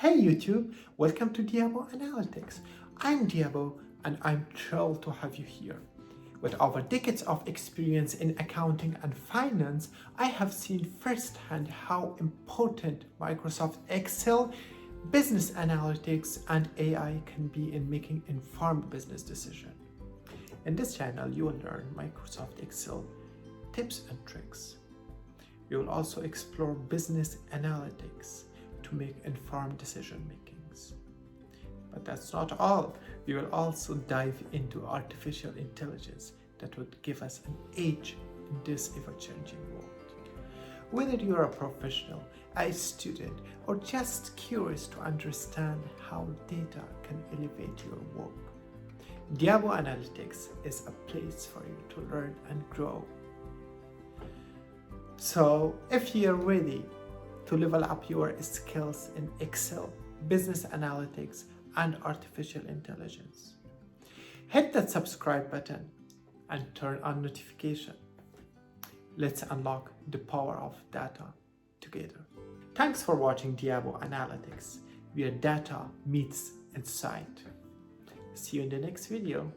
Hey YouTube, welcome to Diabo Analytics. I'm Diabo and I'm thrilled to have you here. With over decades of experience in accounting and finance, I have seen firsthand how important Microsoft Excel, business analytics, and AI can be in making informed business decisions. In this channel, you will learn Microsoft Excel tips and tricks. We will also explore business analytics to make informed decision makings. But that's not all. We will also dive into artificial intelligence that would give us an edge in this ever-changing world. Whether you're a professional, a student, or just curious to understand how data can elevate your work, Diabo Analytics is a place for you to learn and grow. So if you're ready to level up your skills in Excel, business analytics, and artificial intelligence, hit that subscribe button and turn on notification. Let's unlock the power of data together. Thanks for watching Diabo Analytics, where data meets insight. See you in the next video.